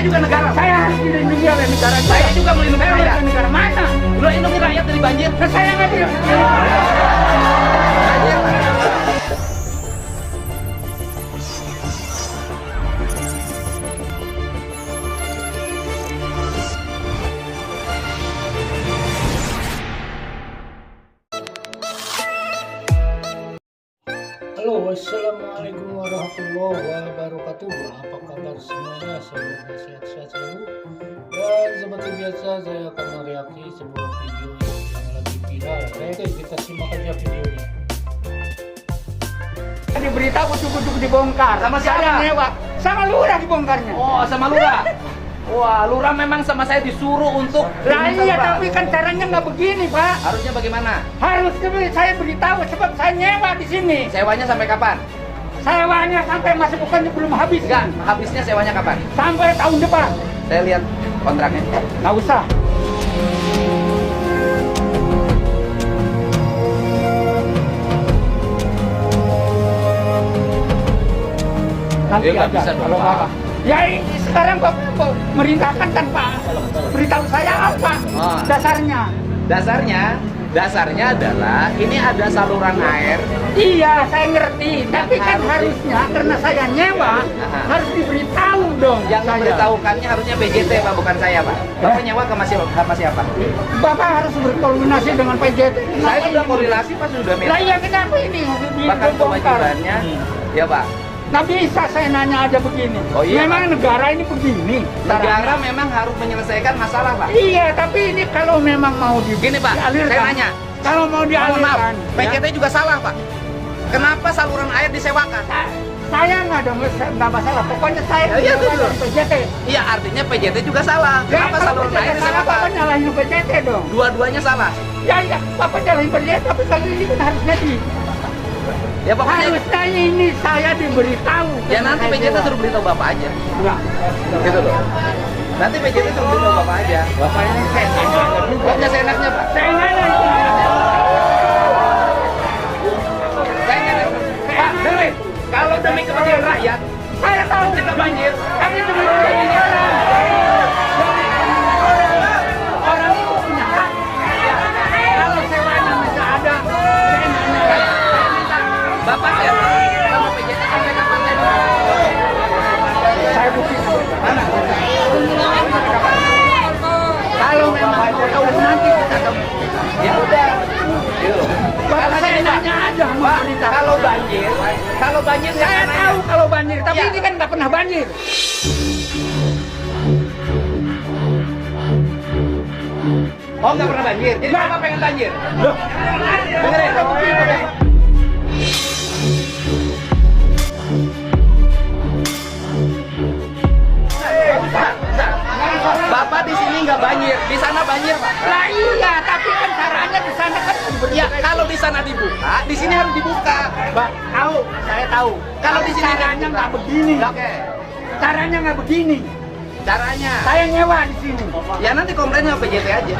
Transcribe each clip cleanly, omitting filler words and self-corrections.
juga negara. Saya harus dilindungi oleh negara. Saya juga melindungi Saya rakyat. oleh negara mana? Lo lindungi rakyat dari banjir. Saya nggak dilindungi. Banjir. Halo, assalamualaikum warahmatullahi wabarakatuh. Apa kabar semuanya? Semoga sehat-sehat selalu. Dan seperti biasa, saya akan mereaksi sebuah video yang lagi viral. Oke, kita simak aja videonya. Diberitahu kucuk-kucuk dibongkar. Sama siapa? Saya nyewa. Sama lurah dibongkarnya. Oh, sama lurah. Wah, lurah memang sama saya disuruh untuk Lah diminta, iya, Pak. tapi kan caranya nggak begini, Pak. Harusnya bagaimana? Harusnya saya beritahu sebab saya nyewa di sini. Sewanya sampai kapan? Sewanya sampai masa bukannya belum habis. Enggak, habisnya sewanya kapan? Sampai tahun depan. Saya lihat kontraknya. Nggak usah. Nanti Ya, nggak aja, bisa dong, kalau Pak. nggak. Ya ini sekarang Bapak merintahkan tanpa beritahu saya apa Ah. dasarnya. Dasarnya adalah ini ada saluran air. Iya, saya ngerti. Tapi kan harus harusnya karena saya nyewa Aha. harus diberitahu dong. Yang saya. memberitahukannya harusnya PJT, Pak, bukan saya, Pak. Bapak nyewa ke sama siapa? Bapak harus berkoordinasi dengan PJT. Saya sudah korelasi, Pak, sudah Lah minta. iya, kenapa ini Bahkan dibongkar? kewajibannya, ya, Pak. Nggak bisa saya nanya aja begini. Oh, iya, Memang negara ini begini. Negara caranya. memang harus menyelesaikan masalah, Pak. Iya, tapi ini kalau memang mau Gini, Pak, dialirkan. saya nanya. Kalau mau Mohon maaf, dialirkan. PJT juga salah, Pak. Kenapa saluran air disewakan? Saya nggak masalah. Pokoknya saya Ya, iya, nyewa betul. dari PJT. Iya, artinya PJT juga salah. Kenapa kalau saluran PJT air salah, Bapak disewakan? nyalahin PJT dong. Dua-duanya salah. Ya, iya, Bapak nyalahin PJT, tapi kali ini kan harusnya Ya, pokoknya harusnya ini saya diberitahu. ya nanti Saya PJT nyewa. suruh beritahu Bapak aja. Enggak. Gitu loh. Nanti PJT suruh beritahu Bapak aja. Bapak ini saya nanya juga. Pokoknya seenaknya, Pak. Saya nanya itu. Saya nyari. Pak, dengerin. Kalau demi kepentingan rakyat, Saya tahu kita banjir. tapi demi ini orang itu punya hak. Kalau sewanya masih ada, saya nanya. Bapak saya sama PJT sampai kapan saya dulu? Saya buktikan. Mana? Kalau memang tahu nanti kita akan Ya udah. Gitu loh. Bapak saya nanya aja sama Pak, pemerintah. kalau banjir Saya jangan tahu nanya. kalau banjir, tapi Ya. ini kan nggak pernah banjir. Oh, nggak pernah banjir. Jadi Bapak pengen banjir. Loh, Dengerin. Bentar. Bapak di sini nggak banjir, di sana banjir, Pak. lah iya, tapi kan caranya di sana kan Ya, kalau di sana dibuka, di sini harus dibuka. Mbak, tahu, saya tahu. Kalau di sini caranya dibuka. nggak begini. Oke. Caranya nggak begini. Caranya. Saya nyewa di sini. Ya nanti komplain sama PJT aja.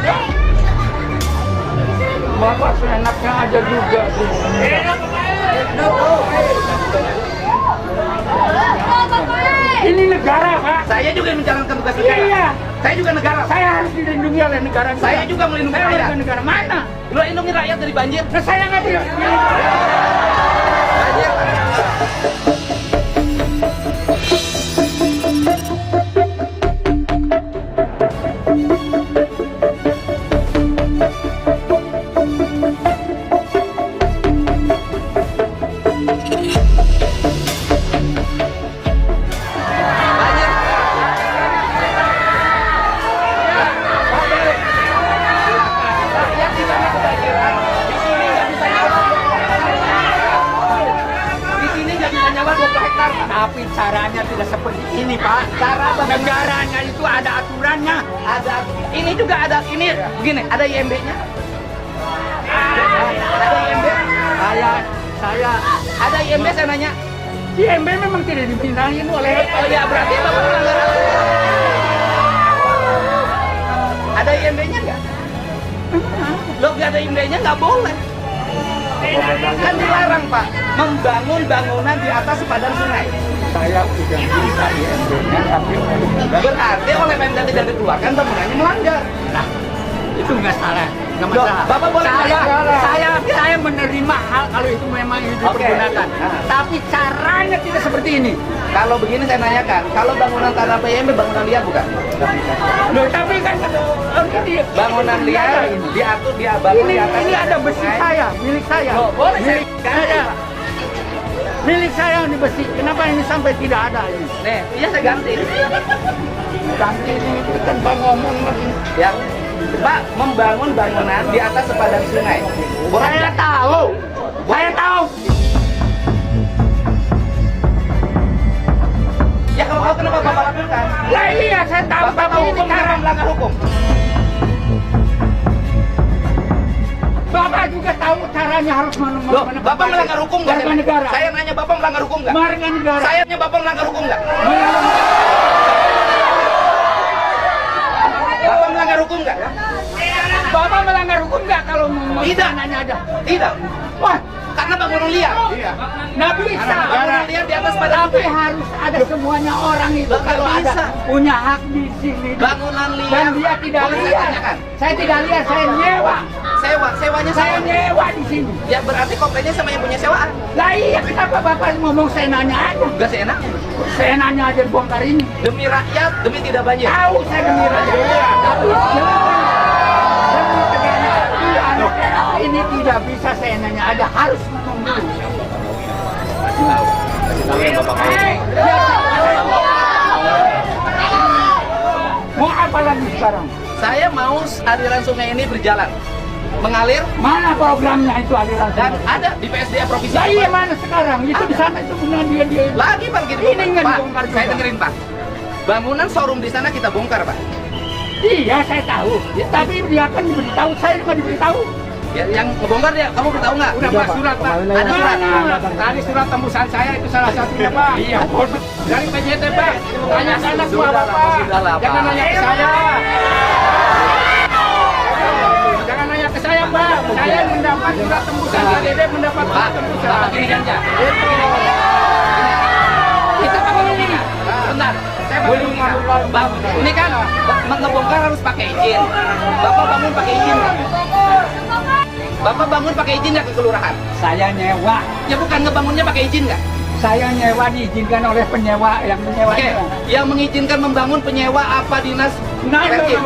Bapak seenaknya aja juga. Ini negara, Pak. Saya juga menjalankan tugas negara. Iya. Saya juga negara. Saya harus dilindungi oleh negara. Saya juga melindungi Saya rakyat. warga negara mana? Lo lindungi rakyat dari banjir. Nah, saya nggak dilindungi. Banjir. Banjir. Rakyat di sana kebanjiran. Di sini nggak bisa nyawa. Di sini nggak bisa nyawa 20 hektar. Tapi caranya tidak seperti ini, Pak. Cara bagaimana? Negaranya itu ada aturannya. Ada, ini juga ada, ini begini, ada IMB-nya. Ada IMB. Saya Ada IMB saya nanya. IMB memang tidak dipindahin oleh. Oh ya berarti Bapak melanggar aturan. Ada IMB-nya nggak? Lo nggak ada IMB-nya nggak boleh. Kan dilarang Pak, membangun bangunan di atas sepadan sungai. Saya sudah minta IMB-nya, tapi Berarti oleh Pemda tidak dikeluarkan, bangunannya melanggar. nah, itu nggak salah, nggak Loh, masalah. Bapak boleh saya menerima hal kalau itu memang itu Oke. dipergunakan. Nah. Tapi caranya tidak seperti ini. Kalau begini saya nanyakan, kalau bangunan tanah PMB bangunan liar bukan? Loh, tapi kan ini Bangunan liar diatur dia bangun ini, di atas. ini ada besi sungai. saya, milik saya. Loh, boleh saya milik ganti, saya. Pak. Milik saya ini besi. Kenapa ini sampai tidak ada ini? Nih, iya saya ganti. Ganti ini tanpa ngomong lagi. Ya, Pak, membangun bangunan di atas sepadan sungai. Saya tahu. Saya tahu. Ya kalau tahu kenapa Bapak lakukan? Lah iya, saya tahu. Bapak tahu hukum kenapa melanggar hukum? Bapak juga tahu caranya harus Loh, Bapak melanggar hukum nggak? Warga negara. Saya nanya Bapak melanggar hukum nggak? Warga negara. Saya nanya Bapak melanggar hukum nggak? Bapak melanggar hukum nggak? Bapak melanggar hukum nggak kalau mau Tidak. nanya ada? Tidak. Wah, Karena bangunan liar. nggak bisa. Bangunan liar di atas sepadan Tapi sungai. harus ada semuanya orang itu Nggak kalau bisa. ada punya hak di sini. Bangunan liar. Dan dia tidak Boleh saya liar. tanyakan? Saya tidak liar, saya nyewa. Sewanya Saya sama. nyewa di sini. Ya berarti komplainnya sama yang punya sewaan. Lah iya, kenapa Bapak ngomong saya nanya aja? Enggak seenak. Saya nanya aja bongkar ini. Demi rakyat, demi tidak banjir. Tahu saya demi rakyat. Tapi demi tegaknya Tuhan, ini tidak bisa saya nanya ada, harus ngomong dulu. Mau apa lagi sekarang? Saya mau aliran sungai ini berjalan, mengalir Mana programnya itu aliran dan sungai? ada di PSDA provinsi. Lah iya Papua. mana sekarang? Itu di sana itu benar dia. Lagi Pak gitu. Ini nggak Pak, dibongkar juga. saya dengerin Pak. Bangunan showroom di sana kita bongkar Pak. Iya saya tahu. Tapi dia kan diberitahu, saya nggak diberitahu. Ya, yang ngebongkar ya, kamu beritahu nggak? Udah Pak, surat Pak. Ada surat. Tadi surat tembusan saya itu salah satunya Pak. Iya, dari PJT Pak. Tanya ke anak buah Bapak. Sudahlah, Pak. Jangan nanya ke saya. Jangan nanya ke saya Pak. Saya mendapat surat tembusan, PJT mendapat Pak, surat tembusan. Bapak gini aja. Kita bangun ini nggak? Bentar, saya boleh Bang, ini kan ngebongkar harus pakai izin. Bapak bangun pakai izin nggak? Bapak bangun pakai izin nggak ke kelurahan? Saya nyewa. Ya bukan ngebangunnya pakai izin nggak? Saya nyewa diizinkan oleh penyewa yang menyewa. Oke, yang mengizinkan membangun penyewa apa dinas? Nah, Perkim?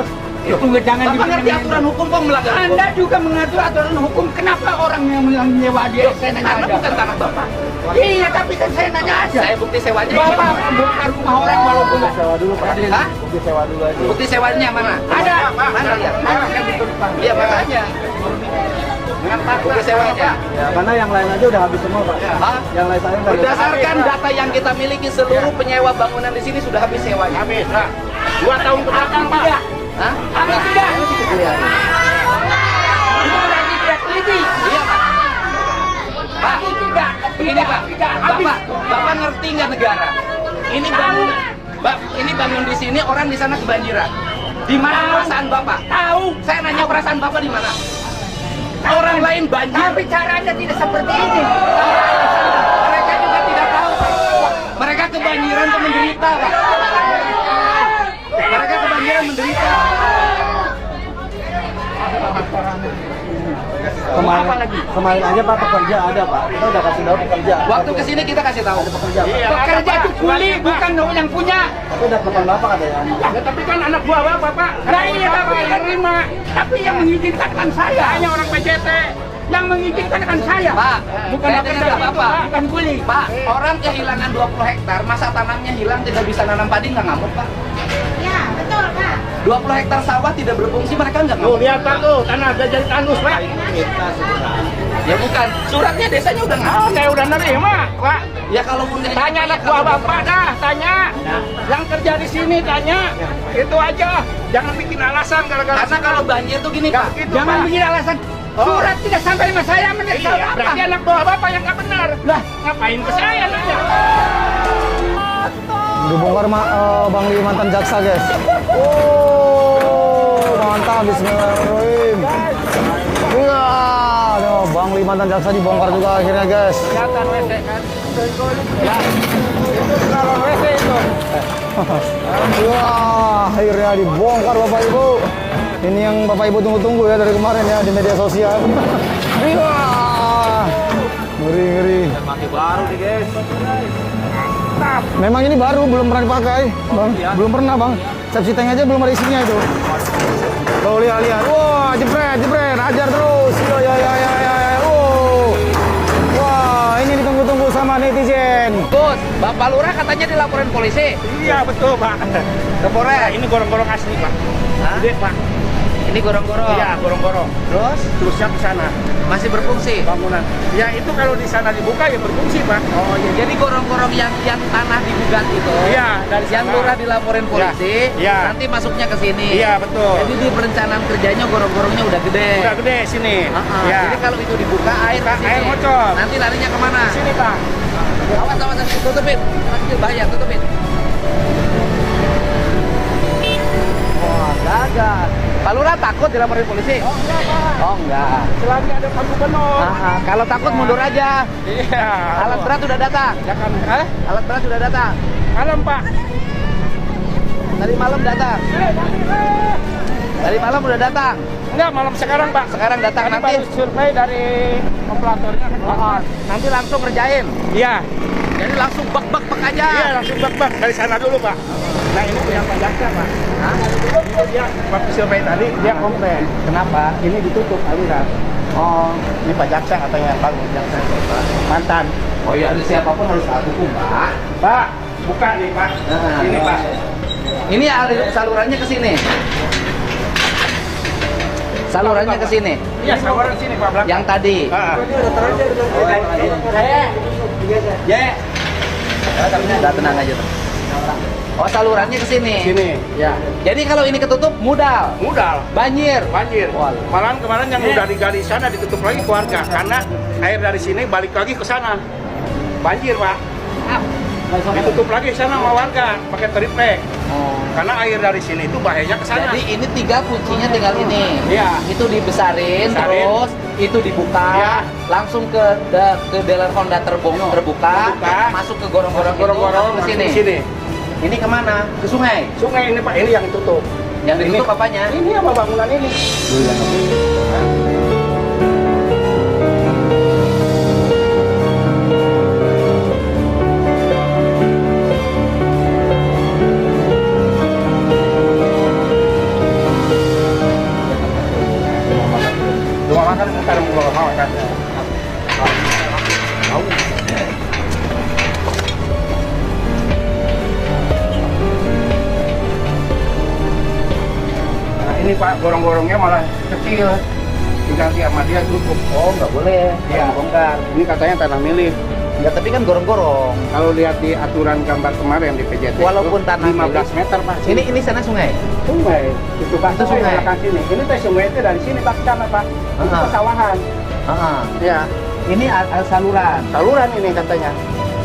itu jangan Bapak ngerti aturan hukum kok melanggar hukum? Anda juga mengatur aturan hukum. Kenapa orang yang menyewa dia? Saya nanya Karena aja. bukan tanah Bapak. Iya, tapi kan saya nanya aja. Saya bukti sewanya. Bapak bongkar rumah orang walaupun Sewa dulu Pak. Hah? Bukti sewa dulu aja. Bukti sewanya mana? ada. Mana ya? Kan betul, Pak. Iya makanya. Bukti sewanya. Ya, karena yang lain aja udah habis semua Pak. Hah? Yang lain saya nggak ada. Berdasarkan data yang kita miliki, seluruh penyewa bangunan di sini sudah habis sewanya. Habis, Pak. 2 tahun ke belakang, Pak. Hah? Habis tidak? Iya. Itu berarti tidak teliti. Iya Pak. Pak, Itu tidak. begini Pak. Tidak. Habis. Bapak ngerti nggak negara? Ini bangun, ini bangun di sini, orang di sana kebanjiran. Di mana Tahu. perasaan Bapak? Tahu. Saya nanya perasaan Bapak di mana? Orang lain banjir. Tapi caranya tidak seperti ini. Mereka juga tidak tahu Pak. Mereka kebanjiran dan menderita Pak. Mereka kebanjiran menderita. Kemarin aja Pak pekerja ada Pak. Kita udah kasih tahu pekerja. Waktu kesini kita kasih tahu. Pekerja Pak. Pekerja itu kuli, bukan yang punya. Tapi udah telepon Bapak katanya. Ya, tapi kan anak buah Bapak, Pak. Nah, iya Bapak yang terima. Tapi yang mengizinkan kan saya. Hanya orang PJT. Yang mengizinkan kan saya. Pak, bukan saya pekerja dengar Bapak. bukan kuli. Pak, orang kehilangan 20 hektar, masa tanamnya hilang, tidak bisa nanam padi, nggak ngamuk Pak. Ya, betul, Pak. 20 hektar sawah tidak berfungsi, mereka nggak Tuh, ngamuk. lihat Pak tuh, tanah udah jadi tandus, Pak. Ya bukan, suratnya desanya udah ngamuk. Oh, saya udah nerima, Pak. Ya kalaupun nggak Tanya anak buah Bapak dah, tanya. Yang kerja di sini tanya. Itu aja. Jangan bikin alasan gara-gara. Karena kalau banjir tuh gini Pak. Jangan bikin alasan. Surat tidak sampai sama saya menyesal apa? Berarti anak buah Bapak yang nggak benar. Lah, ngapain ke saya nanya? Dibongkar Bang Li mantan jaksa guys. Oh mantap Bismillahirrahmanirrahim. Wah, Bangli mantan jaksa dibongkar juga akhirnya guys. Kelihatan WC kan? Ya, itu kalau WC itu. Wah, akhirnya dibongkar Bapak Ibu. Ini yang Bapak Ibu tunggu-tunggu ya dari kemarin ya di media sosial. Wah, ngeri. Masih baru nih guys. Memang ini baru, belum pernah dipakai, Bang. Belum pernah, Bang. Sepsi tank aja belum ada isinya itu. Tuh lihat. Wah, jepret, hajar terus. Ya. Wah, ini ditunggu-tunggu sama netizen. Gus, Bapak Lurah katanya dilaporin polisi. Iya betul Pak. Ke Polres. Ini gorong-gorong asli Pak. Hah? Gede Pak. Ini gorong-gorong. Iya gorong-gorong. Terus Terusnya ke sana masih berfungsi. bangunan. Ya itu kalau di sana dibuka ya berfungsi Pak. Oh iya, jadi gorong-gorong yang tanah digugat itu. Iya dari Yang sana. Lurah dilaporin polisi, Iya. nanti masuknya ke sini. Iya betul. Jadi di perencanaan kerjanya gorong-gorongnya udah gede. Udah gede sini. Iya. Ya. Jadi kalau itu dibuka air ke sini. Air bocor. Nanti larinya kemana? Sini Pak. Awas, tutupin. Nanti bahaya, tutupin. Wah, gagal. Pak Lurah takut dilaporin polisi? Oh enggak Pak. Oh, enggak. Selagi ada Pak Gubernur. Kalau takut mundur aja. Iya. Alat berat udah datang. Ya kan? Alat berat sudah datang. Malam Pak. Tadi malam datang. Tadi malam udah datang. Enggak malam sekarang Pak. Sekarang datang Tadi nanti. baru survei dari operatornya kan. Oh, nanti langsung ngerjain. Iya. Jadi langsung bak aja. Iya langsung bak dari sana dulu Pak. Nah ini punya Pak Jaksa Pak. Hah? Dia waktu survei tadi dia komplain. Kenapa? Ini ditutup aliran. Oh, Ini Pak Jaksa katanya Pak Jaksa Pak. Mantan. oh iya, siapapun harus taat hukum, Pak. Pak buka nih Pak. Nah, Ini Pak. Ini salurannya ke sini. Salurannya ke sini. Iya saluran sini Pak belakang. Yang tadi. Ya. Udah tenang aja. Oh, salurannya ke sini. Sini. Ya. Jadi kalau ini ketutup modal, Modal. banjir. Banjir. Wah. Malahan kemarin yang udah digali sana ditutup lagi keluarga karena air dari sini balik lagi ke sana. Banjir Pak. Ditutup lagi sana sama warga pakai triplek. Oh. Karena air dari sini itu bahayanya ke sana. Jadi ini 3 kuncinya tinggal ini. Iya. Itu dibesarin, Besarin. terus itu dibuka, Iya. langsung ke dealer Honda terbuka, masuk ke gorong-gorong gorong-gorong itu, langsung ke ke sini. sini. Ini kemana? Ke sungai. Sungai ini Pak, ini yang ditutup. Yang ditutup apanya? Ini apa bangunan ini? Rumah makan bukan rumah makan. Nah ini Pak, gorong-gorongnya malah kecil. Diganti sama dia tutup. Oh, nggak boleh. Iya. Bongkar. Ini katanya tanah milik. Ya, tapi kan gorong-gorong. Kalau lihat di aturan gambar kemarin di PJT Walaupun itu tanah 15 meter Pak. Ini sana sungai. sungai. Itu Pak, Itu sungai. belakang sini. Ini teh sungai itu dari sini Pak ke sana Pak. Itu Aha. pesawahan. Heeh. Ya, Ini saluran. saluran ini katanya.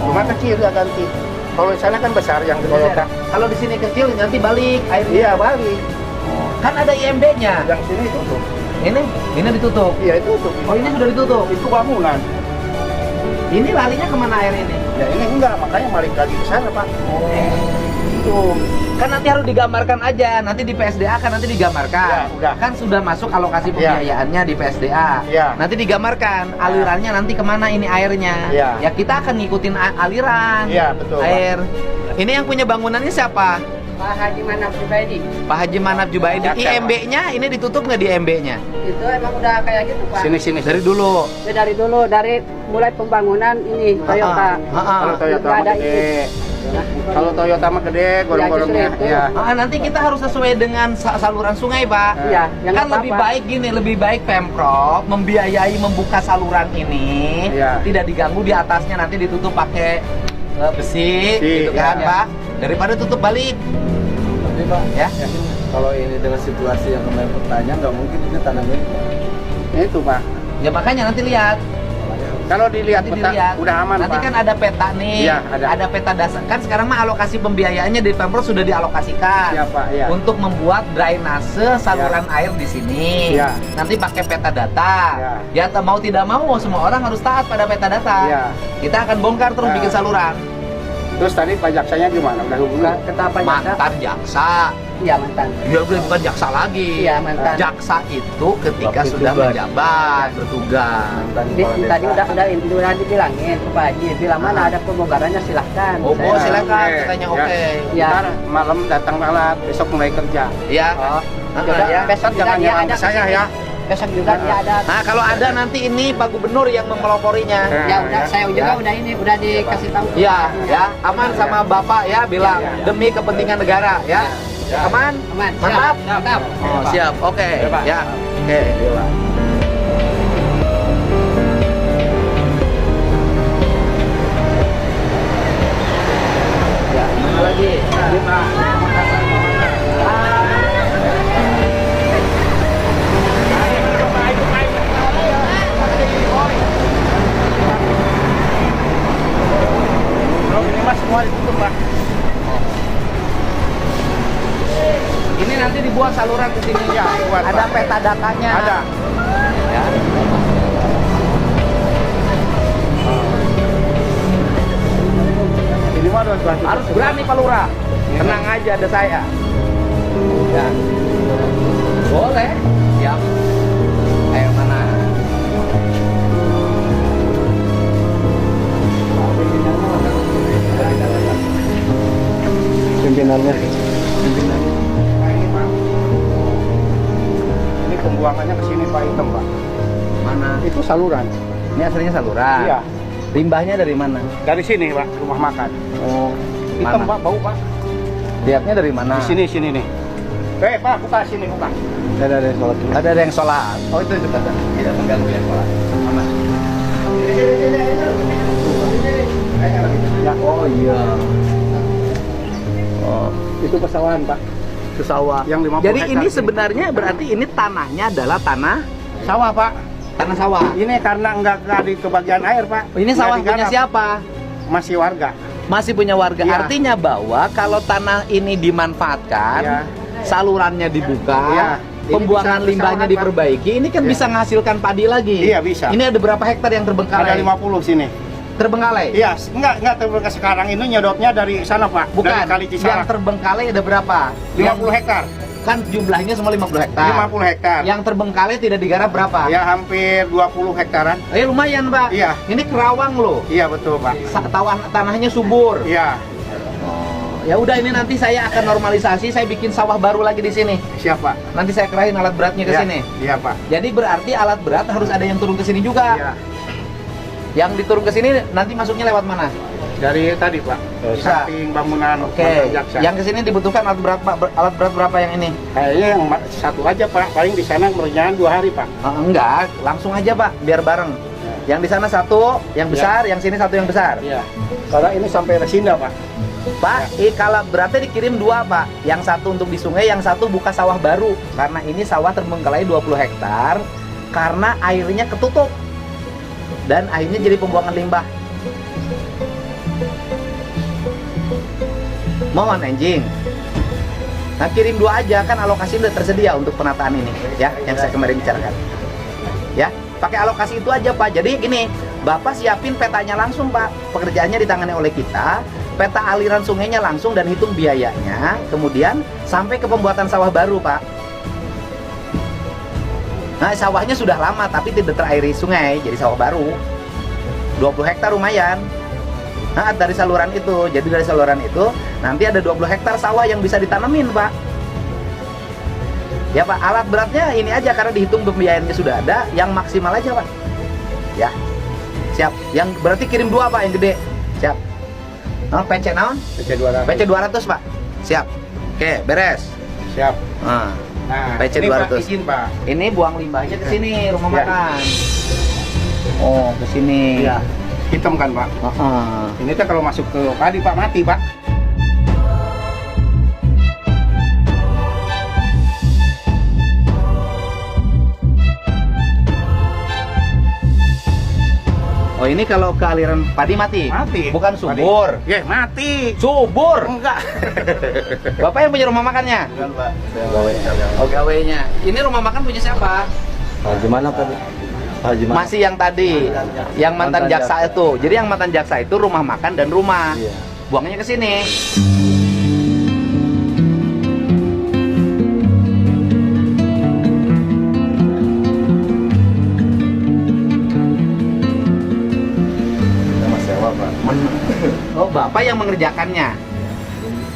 Cuma kecil ya ganti. Kalau di sana kan besar yang di Toyota. Kalau di sini kecil nanti balik airnya. Iya, balik. Kan ada IMB-nya. Yang sini tutup. Ini ditutup. Iya, itu tutup. Oh, ini sudah ditutup. Itu bangunan. Ini larinya kemana air ini? Ya ini enggak, makanya balik lagi ke sana Pak. Itu. Kan nanti harus digambarkan aja. Nanti di PSDA kan nanti digambarkan. Ya, udah. Kan sudah masuk alokasi Ya. pembiayaannya di PSDA. Ya. Nanti digambarkan alirannya nanti kemana ini airnya. Ya. Ya kita akan ngikutin aliran. Iya, betul, Pak. Air. Ini yang punya bangunannya siapa? Pak Haji Manap Jubaidi. Pak Haji Manap Jubaidi. Ya, siapa? IMB-nya ini ditutup nggak di IMB-nya? Itu emang udah kayak gitu Pak. Sini. Dari dulu. Ya, dari dulu, dari mulai pembangunan ini Toyota. Kalau Toyota Nggak mah ada gede. Nah, Kalau Toyota mah gede, gorong-gorongnya. justru itu. Ya. Nanti kita harus sesuai dengan saluran sungai, Pak. Iya, yang Kan nggak lebih apa-apa. baik gini, lebih baik Pemprov membiayai membuka saluran ini, Iya. tidak diganggu di atasnya nanti ditutup pakai besi, Besi, gitu kan, iya. Pak. Daripada tutup balik, Tapi Pak, ya. kalau ini dengan situasi yang kemarin pertanyaan, nggak mungkin ini tanah milik Pak. Itu Pak. Ya makanya nanti lihat. Kalau dilihat Nanti peta, dilihat. udah aman, Nanti Pak. kan ada peta nih. Iya, ada. peta dasar. Kan sekarang mah alokasi pembiayaannya dari Pemprov sudah dialokasikan. Iya, Pak, iya. Untuk membuat drainase saluran air di sini. Iya. Nanti pakai peta data. Iya. Ya mau tidak mau semua orang harus taat pada peta data. Iya. Kita akan bongkar terus Iya. bikin saluran. Terus tadi Pak Jaksanya gimana? Udah hubungi? Kata Pak Jaksa. Mantan jaksa. Iya mantan. Dia bukan jaksa lagi. Iya, mantan. Jaksa itu ketika sudah menjabat bertugas. Tadi udah dibilangin ke Pak Haji, bilang mana ada pembongkarannya silahkan. Oh, Saya- silakan Oke. katanya Ya. oke. Ya. Ntar malam datang malam, besok mulai kerja. Ya. Oh, Nah, yaudah, ya. besok Ntar jangan juga dia nyerang ada ke saya kesini. ya. Besok juga dia ada. Nah, kalau ada nanti ini Pak Gubernur yang memeloporinya. Ya udah, saya juga Ya. udah dikasih tahu. Iya, ya, aman sama Bapak ya, bilang Ya. demi kepentingan negara ya. Aman? Aman. Mantap? Siap. Mantap. Oh, siap. Oke. Ya. Oke. Ya, mana lagi? Belum ini mas semua ditutup Pak. Ini nanti dibuat saluran ke sini. Ya, buat, Ada Pak. peta datanya. Ada. Ya. Ini mah udah Harus berani Pak Lurah. Tenang aja ada saya. Ya. Boleh. Siap. Ayo mana? pimpinannya. Ini pembuangannya ke sini Pak Hitam Pak. Mana? Itu saluran. Ini aslinya saluran. Iya. Limbahnya dari mana? Dari sini Pak, rumah makan. Oh, Hitam mana? Pak, bau Pak. Lihatnya dari mana? Di sini nih. Pak, buka sini buka. Ada yang sholat. Ada yang sholat. Oh itu juga ada. Tidak mengganggu yang sholat. Aman. Ya, Oh iya. Oh, itu pesawahan Pak. itu sawah. Yang 50 Jadi hektar ini ini. sebenarnya berarti ini tanahnya adalah tanah Sawah Pak. sawah. Ini karena nggak di kebagian air Pak. Oh, ini Nggak sawah punya digarap. siapa? Masih warga. Masih punya warga. Iya. Artinya bahwa kalau tanah ini dimanfaatkan, Iya. salurannya dibuka, Iya. Ini pembuangan bisa limbahnya lahan, Pak. diperbaiki, ini kan Iya. bisa menghasilkan padi lagi. Iya, bisa. Ini ada berapa hektar yang terbengkalai? Ada 50 sini. Terbengkalai? Iya, enggak terbuka sekarang ini nyedotnya dari sana Pak. Bukan. Dari Kali Yang Cisarak. terbengkalai ada berapa? 50 hektar. Kan jumlahnya semua 50 hektar. 50 hektar. Yang terbengkalai tidak digarap berapa? Ya hampir 20 hektaran. Lumayan, Pak. Iya. Ini kerawang loh. Iya betul Pak. Tanahnya subur. Iya, Ya udah, ini nanti saya akan normalisasi, saya bikin sawah baru lagi di sini. siapa? Nanti saya kerahin alat beratnya ke Iya, sini. Iya Pak. Jadi berarti alat berat harus ada yang turun ke sini juga. Iya. Yang diturun ke sini nanti masuknya lewat mana? Dari tadi Pak. Bisa. Samping bangunan Oke. Mantan Jaksa. Yang ke sini dibutuhkan alat berat, Pak. Alat berat berapa yang ini? Kayaknya yang satu aja Pak. Paling di sana berjalan 2 hari Pak. Enggak, langsung aja Pak, biar bareng. Yang di sana satu, yang besar, yang sini satu yang besar. Iya. Karena ini sampai Resinda Pak. Pak, kalau beratnya dikirim 2 Pak. Yang satu untuk di sungai, yang satu buka sawah baru. Karena ini sawah terbengkalai 20 hektar. Karena airnya ketutup. Dan akhirnya jadi pembuangan limbah. Mohon anjing. Nah, kirim 2 aja, kan alokasi udah tersedia untuk penataan ini ya, yang saya kemarin bicarakan. Ya, pakai alokasi itu aja Pak. Jadi gini, Bapak siapin petanya langsung Pak. Pekerjaannya ditangani oleh kita, peta aliran sungainya langsung dan hitung biayanya, kemudian sampai ke pembuatan sawah baru Pak. Nah, sawahnya sudah lama tapi tidak terairi sungai, jadi sawah baru. 20 hektar lumayan. Nah, dari saluran itu, jadi dari saluran itu nanti ada 20 hektar sawah yang bisa ditanemin Pak. Ya Pak, alat beratnya ini aja karena dihitung pembiayaannya sudah ada, yang maksimal aja Pak. Ya, siap. Yang berarti kirim 2 Pak, yang gede. Siap. Nah, PC naon? PC 200. PC 200 Pak. Siap. Oke, beres. Siap. Nah, Nah, PC ini 200. Pak, izin Pak. ini buang limbahnya ke sini, rumah Ya. makan. Oh, ke sini. Iya. Hitam kan Pak. Heeh. Ini tuh kalau masuk ke padi Pak mati Pak. Oh, ini kalau ke aliran padi mati? Mati. Bukan subur. Ya, mati. Subur. Enggak. Bapak yang punya rumah makannya? Bukan, Pak. Oh, gawainya. Ini rumah makan punya siapa? Gimana tadi? Gimana? Masih yang tadi, yang mantan jaksa itu. Jadi yang mantan jaksa itu rumah makan dan rumah. Iya. Buangnya ke sini. Sama sewa, Pak. Oh, Bapak yang mengerjakannya.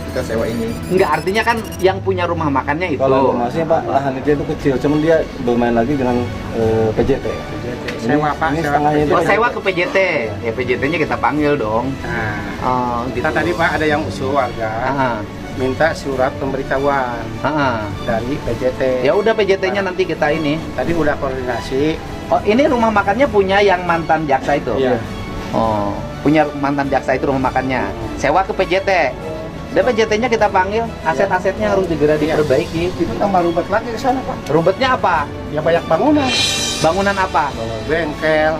Kita sewa ini. Enggak, artinya kan yang punya rumah makannya itu. Kalau informasinya Pak, lahan dia itu kecil, cuman dia bermain lagi dengan PJT. Sewa, Pak. Ini Sewa setengahnya ke itu. Oh, sewa ke PJT. Ya PJT-nya kita panggil dong. Nah, Oh, kita tadi Pak ada yang usul warga Ah, minta surat pemberitahuan ah. dari PJT. Ya udah PJT-nya nanti kita ini. Tadi udah koordinasi. Oh, ini rumah makannya punya yang mantan jaksa itu? Iya. Oh, punya mantan jaksa itu rumah makannya. Sewa ke PJT. Dan PJT-nya kita panggil, aset-asetnya harus segera Iya. diperbaiki. Itu tambah rubet lagi ke sana, Pak. Rumputnya apa? Ya banyak bangunan, Bangunan apa? bengkel,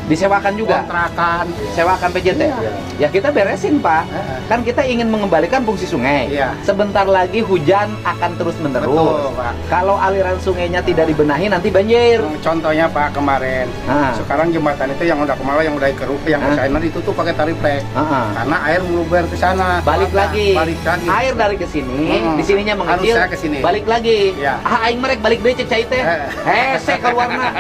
Disewakan juga? kontrakan. Sewakan PJT? Iya. Ya kita beresin, Pak. Heeh. Kan kita ingin mengembalikan fungsi sungai. Iya. Sebentar lagi hujan akan terus menerus. Betul, Pak. Kalau aliran sungainya tidak dibenahi nanti banjir. Contohnya Pak kemarin, Ah. sekarang jembatan itu yang udah kemarin yang udah keruh, yang Ah. China ditutup pakai triplek. Ah. Karena air meluber ke sana. Balik lagi. Balik lagi. Air dari ke sini, Hmm. di sininya mengecil. Harusnya ke sini. Balik lagi. Iya. Aing merek balik deh cek cai teh. Hese keluarna.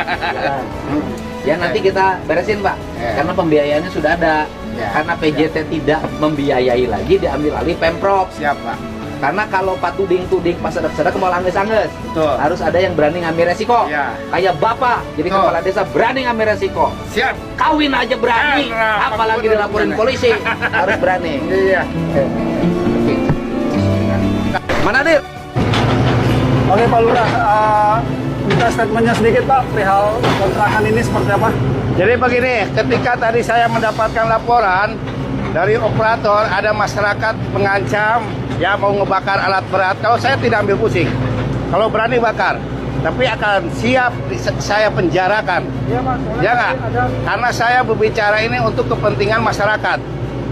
Ya nanti kita beresin, Pak. Iya. Karena pembiayaannya sudah ada. Iya. Karena PJT tidak membiayai lagi, diambil alih Pemprov. Siap, Pak. Karena kalau Pak tuding-tuding pas sedek-sedek mau angges-angges, Betul. harus ada yang berani ngambil resiko. Iya. Kayak Bapak, jadi Betul. kepala desa berani ngambil resiko. Siap. Kawin aja berani, Nah, apalagi bener, dilaporin bener. polisi. Harus berani. Iya. Mana Dir? Oke Pak Lurah, minta statementnya sedikit Pak perihal kontrakan ini seperti apa? Jadi begini, ketika tadi saya mendapatkan laporan dari operator ada masyarakat mengancam ya mau ngebakar alat berat. Kalau saya tidak ambil pusing, kalau berani bakar, tapi akan siap saya penjarakan. Iya Pak. Ya nggak? Karena saya berbicara ini untuk kepentingan masyarakat,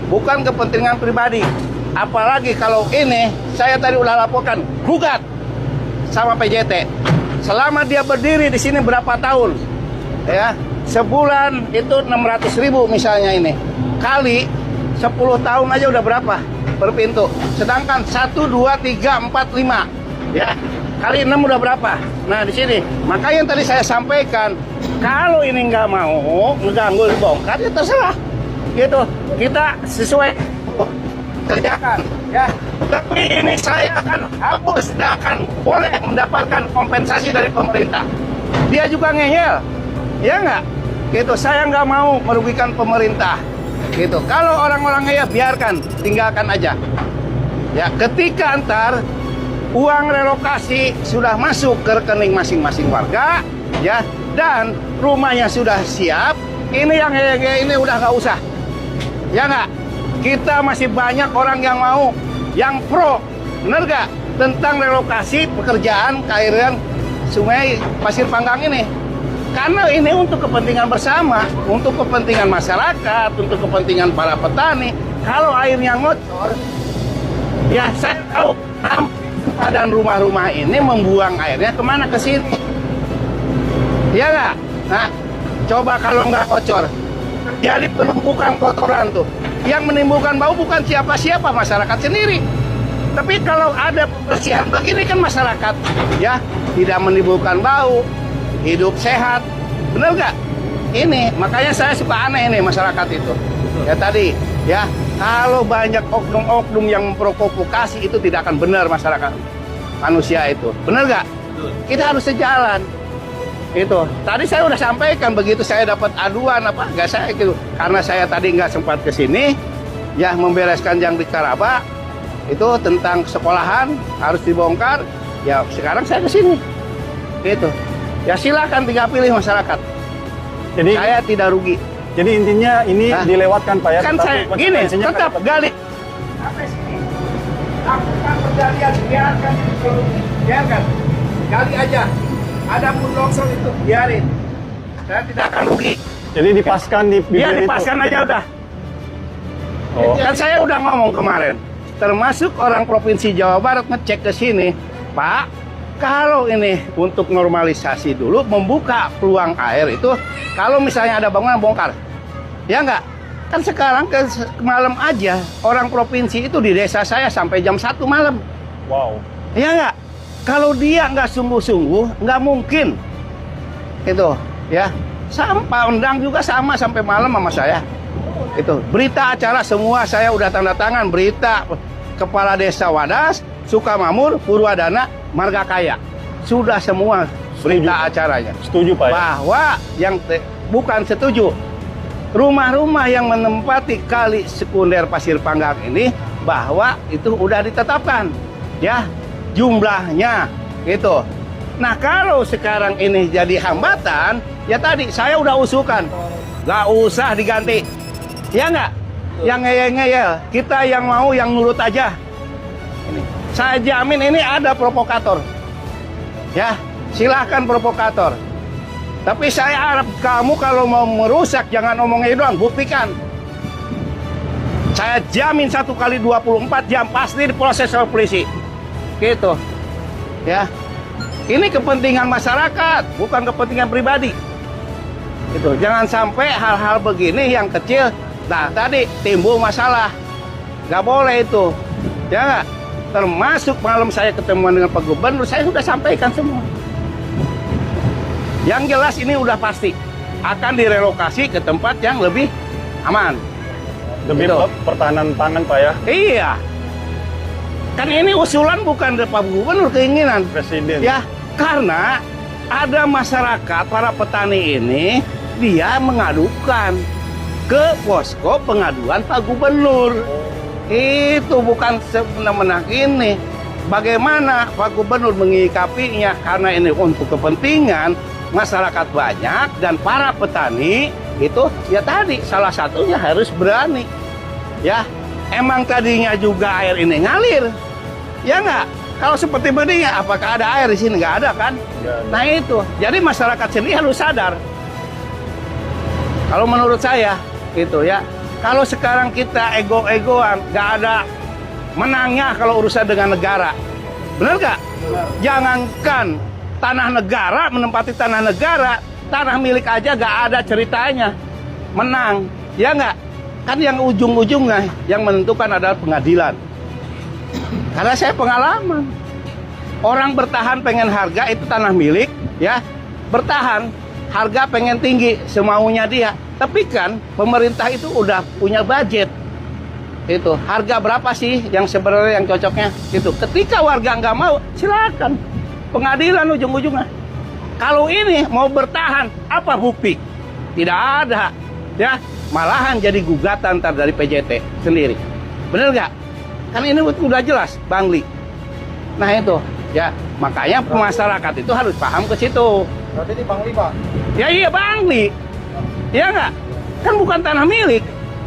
bukan kepentingan pribadi. Apalagi kalau ini saya tadi udah laporkan gugat sama PJT. Selama dia berdiri di sini berapa tahun? Ya, sebulan itu 600.000 misalnya ini. Kali 10 tahun aja udah berapa per pintu? Sedangkan 1 2 3 4 5 ya. Kali 6 udah berapa? Nah, di sini. Maka yang tadi saya sampaikan, kalau ini nggak mau ngeganggu dibongkar ya terserah. Gitu. Kita sesuai kerjakan ya. Tapi ini saya akan hapus, tidak akan boleh mendapatkan kompensasi dari pemerintah. Dia juga ngeyel, ya nggak? Gitu. Saya nggak mau merugikan pemerintah. Gitu. Kalau orang-orang ngeyel biarkan, tinggalkan aja. Ya, ketika antar uang relokasi sudah masuk ke rekening masing-masing warga, ya, dan rumahnya sudah siap, ini yang ini udah nggak usah, ya nggak? Kita masih banyak orang yang mau, yang pro, bener nggak? Tentang relokasi pekerjaan KRN Sungai Pasir Panggang ini. Karena ini untuk kepentingan bersama, untuk kepentingan masyarakat, untuk kepentingan para petani. Kalau airnya ngocor, ya saya tahu dan rumah-rumah ini membuang airnya kemana, ke sini. Ya nggak? Nah, coba kalau nggak bocor, jadi penumpukan kotoran tuh. Yang menimbulkan bau bukan siapa-siapa, masyarakat sendiri. Tapi kalau ada pembersihan begini kan masyarakat ya tidak menimbulkan bau, hidup sehat, bener nggak? Ini makanya saya suka aneh ini masyarakat itu. Ya tadi ya, kalau banyak oknum-oknum yang memprovokasi itu tidak akan benar masyarakat manusia itu, bener nggak? Kita harus sejalan. Itu tadi saya udah sampaikan, begitu saya dapat aduan apa nggak saya gitu, karena saya tadi nggak sempat ke sini ya membereskan yang di Karaba itu tentang sekolahan harus dibongkar ya, sekarang saya ke sini gitu ya. Silakan tinggal pilih masyarakat, Jadi saya tidak rugi. jadi intinya ini Hah? dilewatkan Pak ya. Kan tetapi saya gini konsekuensinya tetap kan- gali sampai sini, lakukan penggalian, biarkan itu, biarkan gali aja. Ada pun longsor itu biarin, saya tidak akan rugi. Jadi dipaskan di Iya, bibir itu. dipaskan aja udah. Oh. Kan saya udah ngomong kemarin, termasuk orang Provinsi Jawa Barat ngecek ke sini, Pak, kalau ini untuk normalisasi dulu, membuka peluang air itu, kalau misalnya ada bangunan bongkar, ya nggak? Kan sekarang ke malam aja, orang provinsi itu di desa saya sampai jam 1 malam. Wow. Ya nggak? Kalau dia nggak sungguh-sungguh, nggak mungkin. Itu, ya. Sampah undang juga sama sampai malam sama saya. Itu berita acara semua saya udah tanda tangan, berita Kepala Desa Wadas, Sukamamur, Purwadana, Margakaya. Sudah semua berita acaranya. Setuju Pak ya? Bahwa yang bukan setuju, rumah-rumah yang menempati kali sekunder Pasir Panggang ini, bahwa itu udah ditetapkan, ya, jumlahnya gitu. Nah, kalau sekarang ini jadi hambatan, ya tadi saya udah usulkan, nggak usah diganti, ya nggak? Yang ngeyel-ngeyel, kita yang mau yang nurut aja. Ini, saya jamin ini ada provokator, ya, silahkan provokator. Tapi saya harap kamu kalau mau merusak jangan omongnya doang, buktikan. Saya jamin 1 kali 24 jam pasti diproses oleh polisi. Gitu. Ya. Ini kepentingan masyarakat, bukan kepentingan pribadi. Gitu. Jangan sampai hal-hal begini yang kecil, nah tadi timbul masalah. Nggak boleh itu. Ya nggak? Termasuk malam saya ketemuan dengan Pak Gubernur, saya sudah sampaikan semua. Yang jelas ini udah pasti akan direlokasi ke tempat yang lebih aman. Demi Gitu. pertahanan pangan Pak ya? Iya. Kan ini usulan bukan dari Pak Gubernur, keinginan Presiden. ya, karena ada masyarakat, para petani ini, dia mengadukan ke posko pengaduan Pak Gubernur. Itu bukan semena-mena ini. Bagaimana Pak Gubernur mengikapinya, karena ini untuk kepentingan masyarakat banyak dan para petani itu, ya tadi salah satunya harus berani. Ya, emang tadinya juga air ini ngalir. Ya nggak? Kalau seperti begini, apakah ada air di sini? Nggak ada kan? Nggak ada. Nah itu, jadi masyarakat sendiri harus sadar. Kalau menurut saya, itu ya. Kalau sekarang kita ego-egoan, nggak ada menangnya kalau urusan dengan negara. Benar nggak? Jangankan tanah negara, menempati tanah negara, tanah milik aja nggak ada ceritanya menang. Ya nggak? Kan yang ujung-ujungnya yang menentukan adalah pengadilan. Karena saya pengalaman, orang bertahan pengen harga itu tanah milik, ya, bertahan harga pengen tinggi semaunya dia. Tapi kan pemerintah itu udah punya budget. Itu harga berapa sih yang sebenarnya yang cocoknya? Itu ketika warga nggak mau, silakan pengadilan ujung-ujungnya. Kalau ini mau bertahan, apa bukti? Tidak ada, ya. Malahan jadi gugatan ntar dari PJT sendiri. Bener nggak? Kan ini udah jelas, Bangli. Nah itu, ya makanya masyarakat itu harus paham ke situ. Berarti ini Bangli Pak? Ya iya Bangli, ya nggak? Kan bukan tanah milik,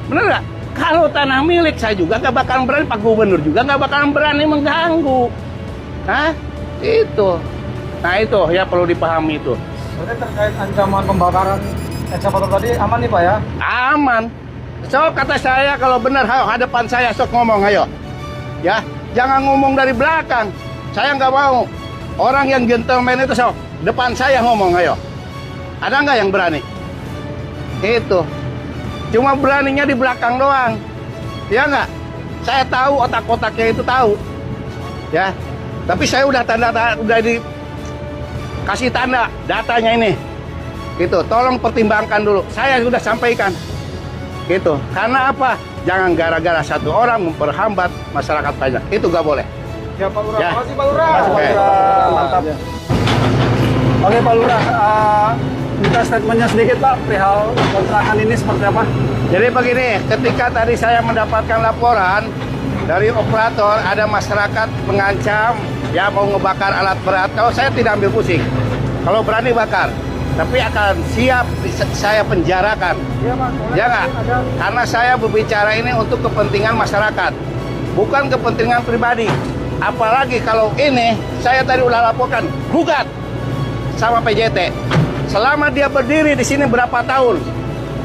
bener nggak? Kalau tanah milik saya juga nggak bakalan berani, Pak Gubernur juga nggak bakalan berani mengganggu. Nah itu, nah itu ya perlu dipahami itu. Berarti terkait ancaman pembakaran ekskavator tadi aman nih Pak ya? Aman. So kata saya kalau benar hadapan saya sok ngomong ayo. Ya, jangan ngomong dari belakang. Saya nggak mau. Orang yang gentleman itu sok depan saya ngomong ayo. Ada nggak yang berani? Itu. Cuma beraninya di belakang doang. Ya nggak? Saya tahu otak-otaknya itu tahu. Ya. Tapi saya udah udah dikasih tanda datanya ini. Gitu. Tolong pertimbangkan dulu. Saya sudah sampaikan. Gitu. Karena apa? Jangan gara-gara satu orang memperhambat masyarakat banyak. Itu nggak boleh. Ya Pak Lurah, Ya. makasih Pak Lurah. Makasih, Pak Lurah. Mantap. Oke Pak Lurah, minta statementnya sedikit Pak perihal kontrakan ini seperti apa? Jadi begini, ketika tadi saya mendapatkan laporan dari operator ada masyarakat mengancam ya mau ngebakar alat berat. Kalau saya tidak ambil pusing. Kalau berani bakar, tapi akan siap saya penjarakan. Iya Pak. Ya nggak? Karena saya berbicara ini untuk kepentingan masyarakat, bukan kepentingan pribadi. Apalagi kalau ini saya tadi udah laporkan gugat sama PJT. Selama dia berdiri di sini berapa tahun,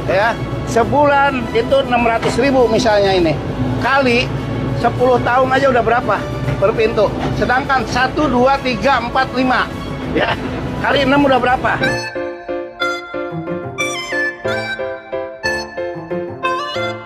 ya, sebulan itu 600.000 misalnya ini, kali 10 tahun aja udah berapa per pintu? Sedangkan 1, 2, 3, 4, 5, ya, kali 6 udah berapa?